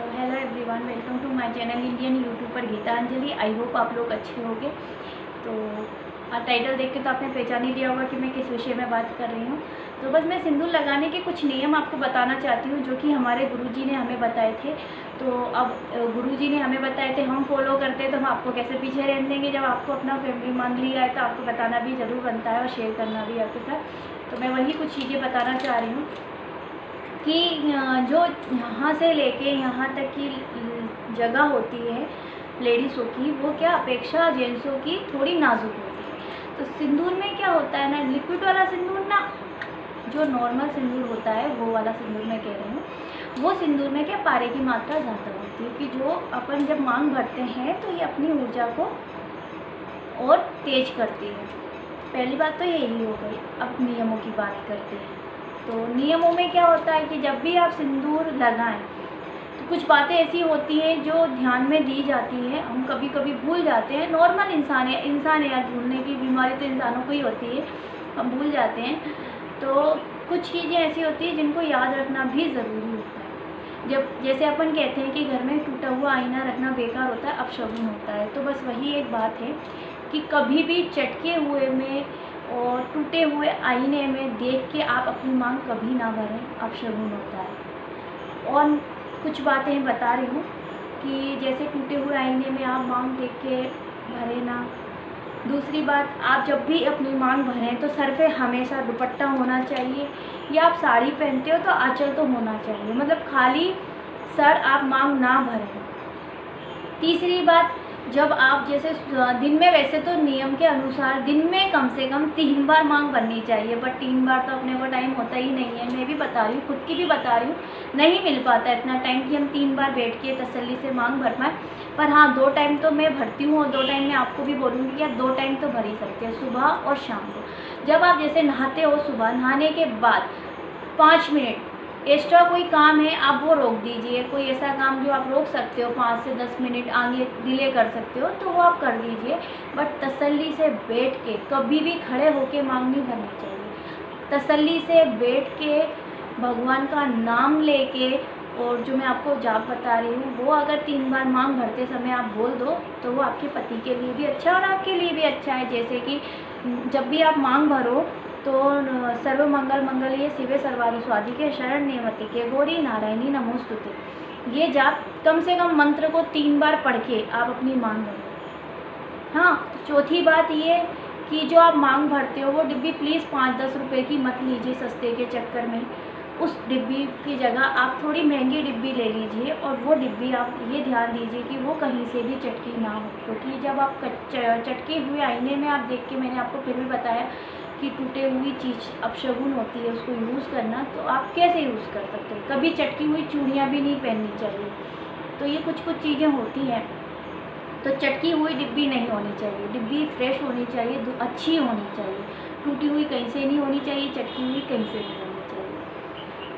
Hello everyone, welcome to my channel Indian YouTuber Geetanjali. I hope आप लोग अच्छे होंगे। तो टाइटल देख के तो आपने पहचान ही लिया होगा कि मैं किस विषय में बात कर रही हूँ। तो बस मैं सिंदूर लगाने के कुछ नियम आपको बताना चाहती हूँ जो कि हमारे गुरुजी ने हमें बताए थे। तो अब गुरुजी ने हमें बताए थे, हम फॉलो करते हैं, तो हम आपको कैसे पीछे रहने देंगे। जब आपको अपना फैमिली मान लिया है तो आपको बताना भी ज़रूर बनता है और शेयर करना भी आपके साथ। तो मैं वही कुछ चीज़ें बताना चाह रही हूँ कि जो यहाँ से लेके यहाँ तक की जगह होती है लेडीज़ों की, वो क्या अपेक्षा जेंट्सों की थोड़ी नाजुक होती है। तो सिंदूर में क्या होता है ना, लिक्विड वाला सिंदूर ना, जो नॉर्मल सिंदूर होता है वो वाला सिंदूर मैं कह रही हूँ। वो सिंदूर में क्या पारे की मात्रा ज़्यादा होती है कि जो अपन जब मांग भरते हैं तो ये अपनी ऊर्जा को और तेज करती है। पहली बात तो यही हो गई। अब नियमों की बात करते हैं। तो नियमों में क्या होता है कि जब भी आप सिंदूर लगाएं तो कुछ बातें ऐसी होती हैं जो ध्यान में दी जाती है। हम कभी कभी भूल जाते हैं, नॉर्मल इंसान है यार, भूलने की बीमारी तो इंसानों को ही होती है, हम भूल जाते हैं। तो कुछ चीज़ें ऐसी होती हैं जिनको याद रखना भी ज़रूरी होता है। जब जैसे अपन कहते हैं कि घर में टूटा हुआ आईना रखना बेकार होता है, अपशगुन होता है। तो बस वही एक बात है कि कभी भी चटके हुए में और टूटे हुए आईने में देख के आप अपनी मांग कभी ना भरें, अपशगुन होता है। और कुछ बातें बता रही हूँ कि जैसे टूटे हुए आईने में आप मांग देख के भरें ना। दूसरी बात, आप जब भी अपनी मांग भरें तो सर पे हमेशा दुपट्टा होना चाहिए, या आप साड़ी पहनते हो तो आंचल तो होना चाहिए, मतलब खाली सर आप मांग ना भरें। तीसरी बात, जब आप जैसे दिन में, वैसे तो नियम के अनुसार दिन में कम से कम 3 बार मांग भरनी चाहिए, बट 3 बार तो अपने को टाइम होता ही नहीं है। मैं भी बता रही हूँ, खुद की भी बता रही हूँ, नहीं मिल पाता इतना टाइम कि हम 3 बार बैठ के तसल्ली से मांग भर पाएँ। पर हाँ, 2 टाइम तो मैं भरती हूँ, और 2 टाइम मैं आपको भी बोलूँगी कि आप 2 टाइम तो भर ही सकते हैं, सुबह और शाम को। जब आप जैसे नहाते हो, सुबह नहाने के बाद 5 मिनट एक्स्ट्रा कोई काम है आप वो रोक दीजिए। कोई ऐसा काम जो आप रोक सकते हो, 5 से 10 मिनट आगे डिले कर सकते हो, तो वो आप कर दीजिए। बट तसल्ली से बैठ के, कभी भी खड़े होके मांग नहीं भरनी चाहिए। तसल्ली से बैठ के भगवान का नाम लेके, और जो मैं आपको जाप बता रही हूँ वो अगर 3 बार मांग भरते समय आप बोल दो तो वो आपके पति के लिए भी अच्छा और आपके लिए भी अच्छा है। जैसे कि जब भी आप मांग भरो तो सर्व मंगल मंगल्ये शिवे सर्वार्थ साधिके शरण्ये के गौरी नारायणी नमोस्तुते, ये जाप कम से कम मंत्र को 3 बार पढ़ के आप अपनी मांग भरो। हाँ, चौथी बात ये कि जो आप मांग भरते हो वो डिब्बी प्लीज़ 5-10 रुपये की मत लीजिए सस्ते के चक्कर में। उस डिब्बी की जगह आप थोड़ी महंगी डिब्बी ले लीजिए, और वो डिब्बी आप ये ध्यान दीजिए कि वो कहीं से भी चटकी ना हो। क्योंकि जब आप चटके हुए आईने में आप देख के, मैंने आपको फिर भी बताया कि टूटे हुई चीज़ अपशगुन होती है, उसको यूज़ करना, तो आप कैसे यूज़ कर सकते हैं। कभी चटकी हुई चूड़ियाँ भी नहीं पहननी चाहिए। तो ये कुछ चीज़ें होती हैं। तो चटकी हुई डिब्बी नहीं होनी चाहिए, डिब्बी फ्रेश होनी चाहिए, अच्छी होनी चाहिए, टूटी हुई कहीं से नहीं होनी चाहिए, चटकी हुई कहीं से नहीं होनी चाहिए।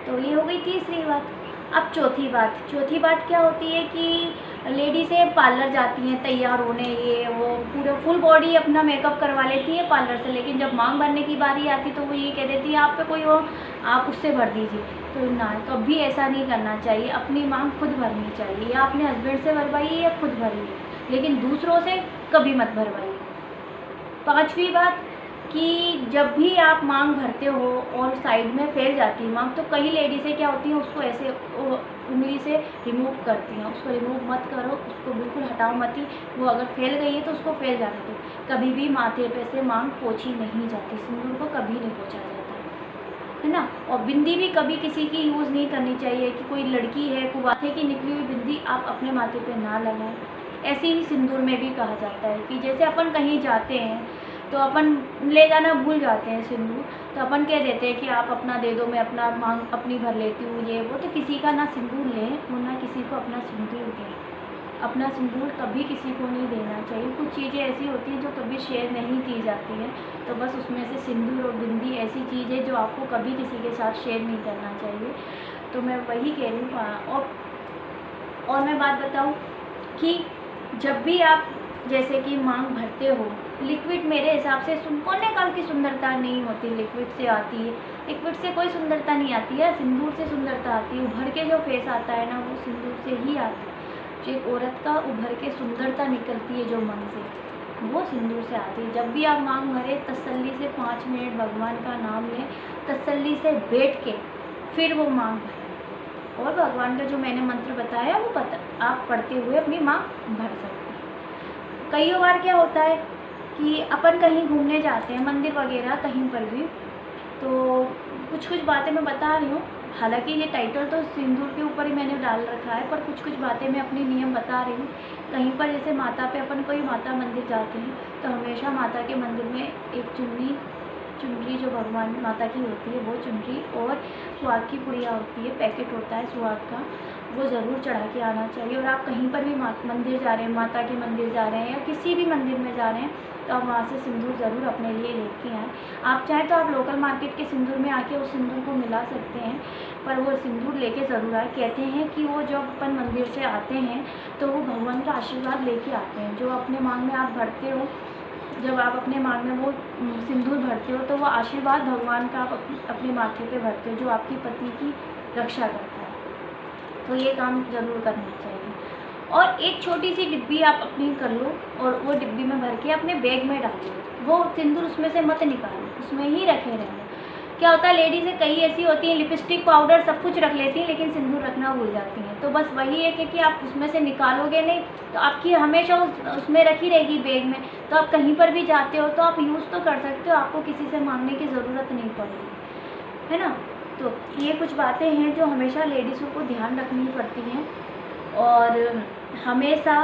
तो ये हो गई तीसरी बात। अब चौथी बात क्या होती है कि लेडीज़ें पार्लर जाती हैं तैयार होने, ये वो पूरा फुल बॉडी अपना मेकअप करवा लेती है पार्लर से, लेकिन जब मांग भरने की बारी आती तो वो ये कह देती है आप पे कोई हो, आप उससे भर दीजिए। तो ना, कभी ऐसा नहीं करना चाहिए। अपनी मांग खुद भरनी चाहिए, या अपने हस्बैंड से भरवाइए या खुद भरिए, लेकिन दूसरों से कभी मत भरवाइए। पांचवी बात कि जब भी आप मांग भरते हो और साइड में फैल जाती है मांग, तो कई लेडीज़ें क्या होती हैं, उसको ऐसे उंगली से रिमूव करती हैं। उसको रिमूव मत करो, उसको बिल्कुल हटाओ मत ही। वो अगर फैल गई है तो उसको फैल जाने दो। कभी भी माथे पे से मांग पोंछी नहीं जाती, सिंदूर को कभी नहीं पोंछा जाता है ना। और बिंदी भी कभी किसी की यूज़ नहीं करनी चाहिए कि कोई लड़की है, कुवाथे की निकली हुई बिंदी आप अपने माथे पे ना लगाएं। ऐसे ही सिंदूर में भी कहा जाता है कि जैसे अपन कहीं जाते हैं तो अपन ले जाना भूल जाते हैं सिंदूर, तो अपन कह देते हैं कि आप अपना दे दो, मैं अपना मांग अपनी भर लेती हूँ, ये वो। तो किसी का ना सिंदूर लें और ना किसी को अपना सिंदूर दें। अपना सिंदूर कभी किसी को नहीं देना चाहिए। कुछ चीज़ें ऐसी होती हैं जो कभी शेयर नहीं की जाती हैं, तो बस उसमें से सिंदूर और बिंदी ऐसी चीज़ है जो आपको कभी किसी के साथ शेयर नहीं करना चाहिए। तो मैं वही कह रही हूँ। और मैं बात बताऊँ कि जब भी आप जैसे कि मांग भरते हो, लिक्विड मेरे हिसाब से कोने काल की सुंदरता नहीं होती, लिक्विड से आती है। लिक्विड से कोई सुंदरता नहीं आती है, सिंदूर से सुंदरता आती है। उभर के जो फेस आता है ना, वो सिंदूर से ही आता है। जो एक औरत का उभर के सुंदरता निकलती है जो मन से, वो सिंदूर से आती है। जब भी आप मांग भरे, तसल्ली से 5 मिनट भगवान का नाम लें, तसल्ली से बैठ के फिर वो मांग भरें, और भगवान का जो मैंने मंत्र बताया वो आप पढ़ते हुए अपनी मांग भर सकते हैं। कई बार क्या होता है कि अपन कहीं घूमने जाते हैं, मंदिर वगैरह कहीं पर भी, तो कुछ बातें मैं बता रही हूँ। हालांकि ये टाइटल तो सिंदूर के ऊपर ही मैंने डाल रखा है, पर कुछ बातें मैं अपनी नियम बता रही हूँ। कहीं पर जैसे माता पे अपन कोई माता मंदिर जाते हैं, तो हमेशा माता के मंदिर में एक चुनरी जो भगवान माता की होती है, वो चुनरी और सुहाग की पुड़िया होती है, पैकेट होता है सुहाग का, वो ज़रूर चढ़ा के आना चाहिए। और आप कहीं पर भी मंदिर जा रहे हैं, माता के मंदिर जा रहे हैं या किसी भी मंदिर में जा रहे हैं, तो आप वहाँ से सिंदूर ज़रूर अपने लिए लेके आएँ। आप चाहें तो आप लोकल मार्केट के सिंदूर में आके उस सिंदूर को मिला सकते हैं, पर वो सिंदूर लेके ज़रूर आए। कहते हैं कि वो जब अपन मंदिर से आते हैं तो वो भगवान का आशीर्वाद लेके आते हैं। जो अपने मांग में आप भरते हो, जब आप अपने मांग में वो सिंदूर भरते हो, तो वो आशीर्वाद भगवान का आप अपने माथे पे भरते हो, जो आपकी पति की रक्षा करता है। तो ये काम ज़रूर करना चाहिए। और एक छोटी सी डिब्बी आप अपनी कर लो, और वो डिब्बी में भर के अपने बैग में डाल लो। वो सिंदूर उसमें से मत निकालो, उसमें ही रखे रहना। क्या होता है, लेडीज़ें कई ऐसी होती हैं, लिपस्टिक पाउडर सब कुछ रख लेती हैं, लेकिन सिंदूर रखना भूल जाती हैं। तो बस वही है कि आप उसमें से निकालोगे नहीं, तो आपकी हमेशा उसमें रखी रहेगी बैग में। तो आप कहीं पर भी जाते हो तो आप यूज़ तो कर सकते हो, आपको किसी से मांगने की ज़रूरत नहीं पड़ेगी, है ना। तो ये कुछ बातें हैं जो हमेशा लेडीज़ों को ध्यान रखनी पड़ती हैं। और हमेशा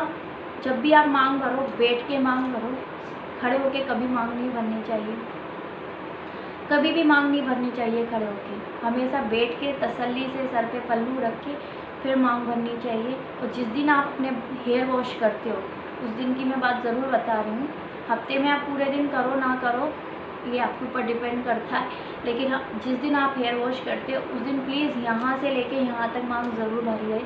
जब भी आप मांग भरो, बैठ के मांग भरो, खड़े होके कभी मांग नहीं भरनी चाहिए, कभी भी मांग नहीं भरनी चाहिए खड़े होके। हमेशा बैठ के तसल्ली से सर पे पल्लू रख के फिर मांग भरनी चाहिए। और जिस दिन आप अपने हेयर वॉश करते हो, उस दिन की मैं बात ज़रूर बता रही हूँ। हफ्ते में आप पूरे दिन करो ना करो, ये आपके ऊपर डिपेंड करता है, लेकिन जिस दिन आप हेयर वॉश करते हो उस दिन प्लीज़ यहाँ से लेके यहाँ तक मांग ज़रूर भरिए,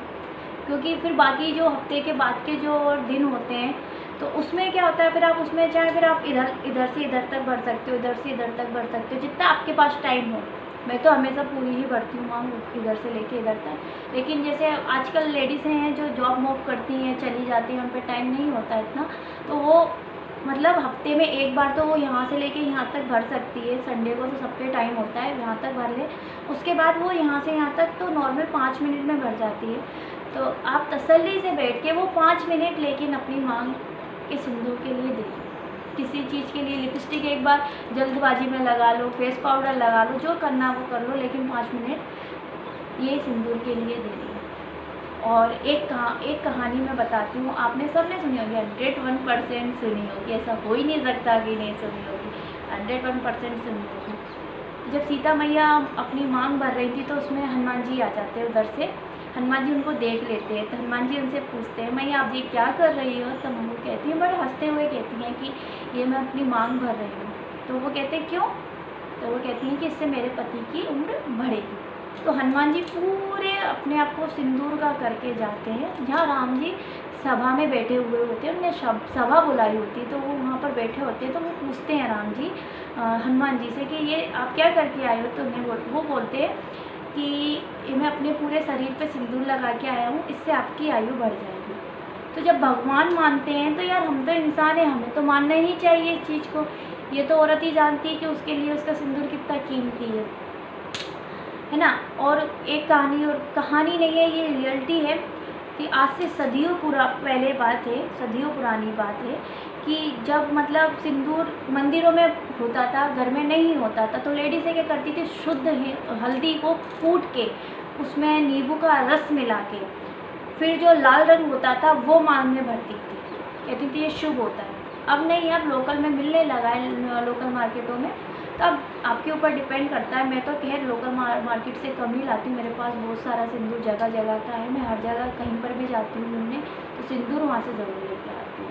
क्योंकि फिर बाकी जो हफ्ते के बाद के जो दिन होते हैं, तो उसमें क्या होता है, फिर आप उसमें चाहे फिर आप इधर से इधर तक भर सकते हो, इधर से इधर तक भर सकते हो, जितना आपके पास टाइम हो। मैं तो हमेशा पूरी ही भरती हूँ मांग, इधर से लेके इधर तक। लेकिन जैसे आजकल लेडीज़ हैं जो जॉब वॉब करती हैं, चली जाती हैं, उन पर टाइम नहीं होता इतना, तो वो मतलब हफ्ते में एक बार तो वो यहाँ से लेके यहाँ तक भर सकती है। संडे को तो सब पे टाइम होता है, यहाँ तक भर ले। उसके बाद वो यहाँ से यहाँ तक तो नॉर्मल 5 मिनट में भर जाती है। तो आप तसल्ली से बैठ के वो 5 मिनट लेकिन अपनी मांग के सिंदूर के लिए दे। किसी चीज़ के लिए लिपस्टिक एक बार जल्दबाजी में लगा लो, फेस पाउडर लगा लो, जो करना वो कर लो, लेकिन 5 मिनट ये सिंदूर के लिए दे दिए। और एक कहानी मैं बताती हूँ, आपने सबने सुनी होगी, 101% सुनी होगी, ऐसा हो ही नहीं सकता कि नहीं सुनी होगी, 101% सुनी होगी। जब सीता मैया अपनी मांग भर रही थी, तो उसमें हनुमान जी आ जाते हैं उधर से। हनुमान जी उनको देख लेते हैं, तो हनुमान जी उनसे पूछते हैं, मैया आप ये क्या कर रही हो। तो वो कहती हैं, बड़े हंसते हुए कहती हैं कि ये मैं अपनी मांग भर रही हूँ। तो वो कहते हैं क्यों। तो वो कहती हैं कि इससे मेरे पति की उम्र बढ़ेगी। तो हनुमान जी पूरे अपने आप को सिंदूर का करके जाते हैं, जहाँ राम जी सभा में बैठे हुए होते हैं, उन्हें सभा बुलाई होती है, तो वो वहाँ पर बैठे होते हैं। तो वो पूछते हैं राम जी हनुमान जी से कि ये आप क्या करके आए हो। तो वो बोलते हैं कि मैं अपने पूरे शरीर पे सिंदूर लगा के आया हूँ, इससे आपकी आयु बढ़ जाएगी। तो जब भगवान मानते हैं तो यार हम तो इंसान हैं, हमें तो मानना ही चाहिए इस चीज़ को। ये तो औरत ही जानती है कि उसके लिए उसका सिंदूर कितना कीमती है ना। और एक कहानी नहीं है, ये रियलिटी है कि आज से सदियों पहले बात है, सदियों पुरानी बात है कि जब मतलब सिंदूर मंदिरों में होता था, घर में नहीं होता था, तो लेडीज़ें क्या करती थी, शुद्ध हल्दी को कूट के उसमें नींबू का रस मिला के फिर जो लाल रंग होता था वो मांग में भरती थी, कहती थी ये शुभ होता है। अब नहीं, अब लोकल में मिलने लगा है, लोकल मार्केटों में। तो अब आपके ऊपर डिपेंड करता है। मैं तो खैर लोकल मार्केट से कम ही लाती हूँ, मेरे पास बहुत सारा सिंदूर जगह जगह का है। मैं हर जगह कहीं पर भी जाती हूँ घूमने, तो सिंदूर वहाँ से ज़रूर लेकर आती हूँ।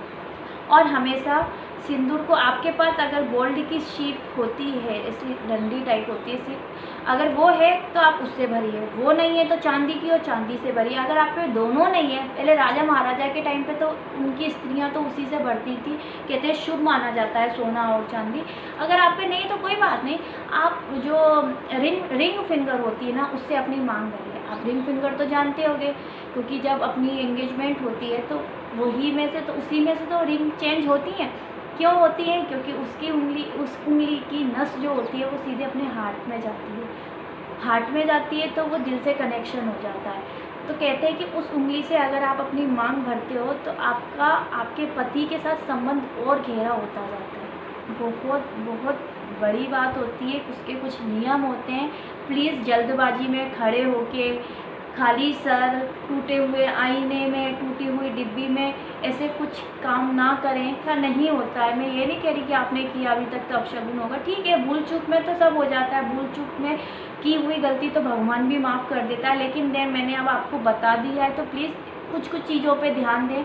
और हमेशा सिंदूर को आपके पास अगर गोल्ड की शीप होती है, ऐसी डंडी टाइप होती है सिर्फ, अगर वो है तो आप उससे भरिए, वो नहीं है तो चांदी की और चांदी से भरिए। अगर आप पे दोनों नहीं है, पहले राजा महाराजा के टाइम पे तो उनकी स्त्रियां तो उसी से भरती थी, कहते हैं शुभ माना जाता है सोना और चांदी। अगर आप पे नहीं तो कोई बात नहीं, आप जो रिंग फिंगर होती है ना, उससे अपनी मांग भरिए। आप रिंग फिंगर तो जानते होंगे, क्योंकि जब अपनी एंगेजमेंट होती है तो वही में से तो उसी में से तो रिंग चेंज होती हैं। क्यों होती है? क्योंकि उसकी उंगली, उस उंगली की नस जो होती है वो सीधे अपने हार्ट में जाती है, हार्ट में जाती है तो वो दिल से कनेक्शन हो जाता है। तो कहते हैं कि उस उंगली से अगर आप अपनी मांग भरते हो तो आपका आपके पति के साथ संबंध और गहरा होता जाता है। बहुत बहुत बड़ी बात होती है, उसके कुछ नियम होते हैं। प्लीज़ जल्दबाजी में खड़े होके, खाली सर, टूटे हुए आईने में, टूटी हुई डिब्बी में ऐसे कुछ काम ना करें। ऐसा नहीं होता है। मैं ये नहीं कह रही कि आपने किया अभी तक तो अपशगुन होगा, ठीक है, भूल चूक में तो सब हो जाता है, भूल चूक में की हुई गलती तो भगवान भी माफ़ कर देता है। लेकिन देन मैंने अब आपको बता दिया है तो प्लीज़ कुछ कुछ चीज़ों पे ध्यान दें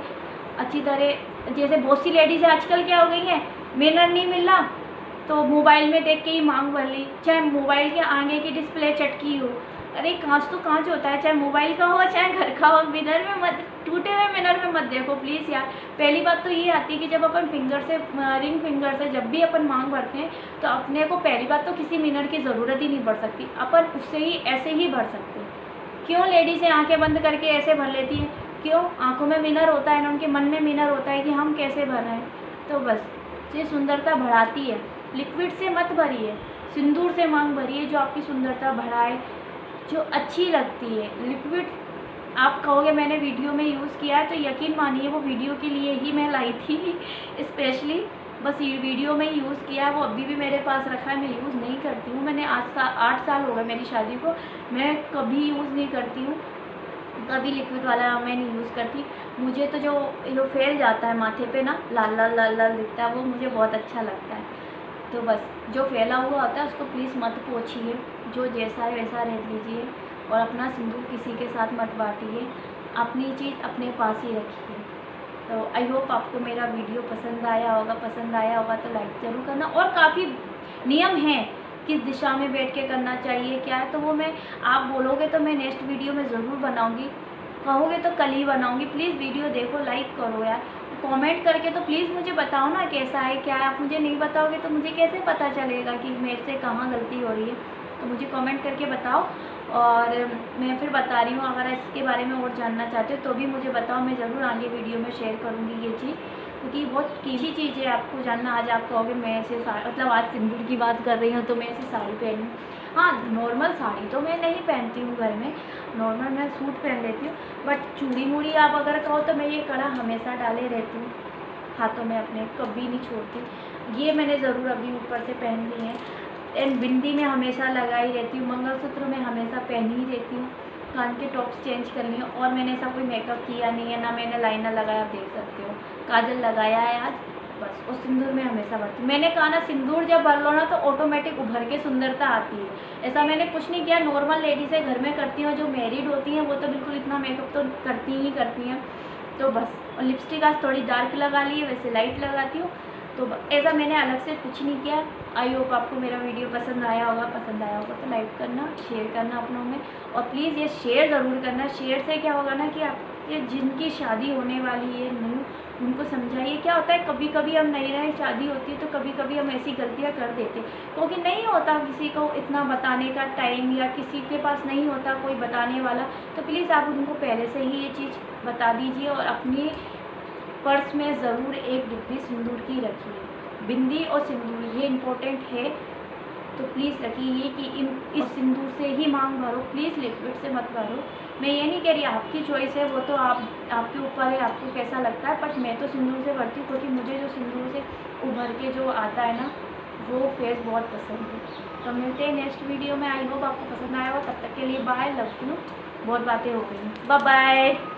अच्छी तरह। जैसे बहुत सी लेडीज़ आजकल क्या हो गई हैं, मिरर नहीं मिल रहा तो मोबाइल में देख के ही मांग भर ली, चाहे मोबाइल के आगे की डिस्प्ले चटकी हो। अरे कांच तो कांच होता है, चाहे मोबाइल का हो चाहे घर का हो। मिरर में मत, टूटे हुए मिरर में मत देखो प्लीज़ यार। पहली बात तो ये आती है कि जब अपन फिंगर से, रिंग फिंगर से जब भी अपन मांग भरते हैं तो अपने को पहली बात तो किसी मिरर की ज़रूरत ही नहीं पड़ सकती, अपन उससे ही ऐसे ही भर सकते हैं। क्यों लेडीज़ें आँखें बंद करके ऐसे भर लेती हैं? क्यों? आँखों में मिरर होता है ना, उनके मन में मिरर होता है कि हम कैसे भर रहे हैं। तो बस ये सुंदरता बढ़ाती है। लिक्विड से मत भरिए, सिंदूर से मांग भरिए जो आपकी सुंदरता बढ़ाए, जो अच्छी लगती है। लिक्विड आप कहोगे मैंने वीडियो में यूज़ किया है, तो यकीन मानिए वो वीडियो के लिए ही मैं लाई थी स्पेशली, बस ये वीडियो में ही यूज़ किया है। वो अभी भी मेरे पास रखा है, मैं यूज़ नहीं करती हूँ। मैंने आज 8 साल हो गए मेरी शादी को, मैं कभी यूज़ नहीं करती हूँ, कभी लिक्विड वाला मैं नहीं यूज़ करती। मुझे तो जो फैल जाता है माथे पे ना, लाल लाल लाल लाल दिखता है, वो मुझे बहुत अच्छा लगता है। तो बस जो फैला हुआ होता है उसको प्लीज़ मत पोछिए, जो जैसा है वैसा रह लीजिए और अपना सिंदूर किसी के साथ मत बांटिए, अपनी चीज़ अपने पास ही रखिए। तो आई होप आपको मेरा वीडियो पसंद आया होगा तो लाइक ज़रूर करना। और काफ़ी नियम हैं किस दिशा में बैठ के करना चाहिए क्या है, तो वो मैं, आप बोलोगे तो मैं नेक्स्ट वीडियो में ज़रूर बनाऊँगी, कहोगे तो कल ही बनाऊँगी। प्लीज़ वीडियो देखो, लाइक करो यार, कमेंट करके तो प्लीज़ मुझे बताओ ना कैसा है क्या है। आप मुझे नहीं बताओगे तो मुझे कैसे पता चलेगा कि मेरे से कहाँ गलती हो रही है। तो मुझे कमेंट करके बताओ और मैं फिर बता रही हूँ। अगर इसके बारे में और जानना चाहते हो तो भी मुझे बताओ, मैं ज़रूर आगे वीडियो में शेयर करूँगी ये चीज़, क्योंकि बहुत कीमती चीज़ है आपको जानना। आज आप कहोगे मैं ऐसे मतलब आज सिंदूर की बात कर रही हूँ तो मैं ऐसे साड़ी पहनूँ। हाँ, नॉर्मल साड़ी तो मैं नहीं पहनती हूँ घर में, नॉर्मल मैं सूट पहन लेती हूँ। बट चूड़ी मूड़ी आप अगर कहो तो मैं ये कड़ा हमेशा डाले रहती हूँ हाथों में अपने, कभी नहीं छोड़ती। ये मैंने ज़रूर अभी ऊपर से पहन ली है। एंड बिंदी में हमेशा लगाई रहती हूँ, मंगलसूत्र में हमेशा पहन ही रहती हूँ। कान के टॉप्स चेंज कर लिए और मैंने ऐसा कोई मेकअप किया नहीं है, ना मैंने लाइनर लगाया, आप देख सकते हो, काजल लगाया है आज बस। और सिंदूर में हमेशा भरती हूँ। मैंने कहा ना, सिंदूर जब भर लो ना तो ऑटोमेटिक उभर के सुंदरता आती है। ऐसा मैंने कुछ नहीं किया, नॉर्मल लेडीज़ें घर में करती हैं, जो मैरिड होती हैं वो तो बिल्कुल इतना मेकअप तो करती ही करती हैं। तो बस, और लिपस्टिक आज थोड़ी डार्क लगा ली है, वैसे लाइट लगाती हूँ। तो ऐसा मैंने अलग से कुछ नहीं किया। आई होप आपको मेरा वीडियो पसंद आया होगा तो लाइक करना, शेयर करना अपनों में, और प्लीज़ ये शेयर ज़रूर करना। शेयर से क्या होगा ना कि आप ये जिनकी शादी होने वाली है न्यू, उनको समझाइए। क्या होता है, कभी कभी हम नई नई शादी होती है तो कभी कभी हम ऐसी गलतियां कर देते हैं, क्योंकि नहीं होता किसी को इतना बताने का टाइम, या किसी के पास नहीं होता कोई बताने वाला। तो प्लीज़ आप उनको पहले से ही ये चीज़ बता दीजिए और अपनी पर्स में ज़रूर एक डिब्बी सिंदूर की रखिए। बिंदी और सिंदूर ये इम्पोर्टेंट है, तो प्लीज़ रखिए कि इस सिंदूर से ही मांग भरो, प्लीज़ लिक्विड से मत भरो। मैं ये नहीं कह रही, आपकी चॉइस है, वो तो आपके ऊपर है, आपको कैसा लगता है। बट मैं तो सिंदूर से भरती हूँ, क्योंकि मुझे जो सिंदूर से उभर के जो आता है ना, वो फेस बहुत पसंद है। तो मिलते हैं नेक्स्ट वीडियो में। आई होप आपको पसंद आया हो। तब तक के लिए बाय, लव यू। बहुत बातें हो गई, बाय बाय।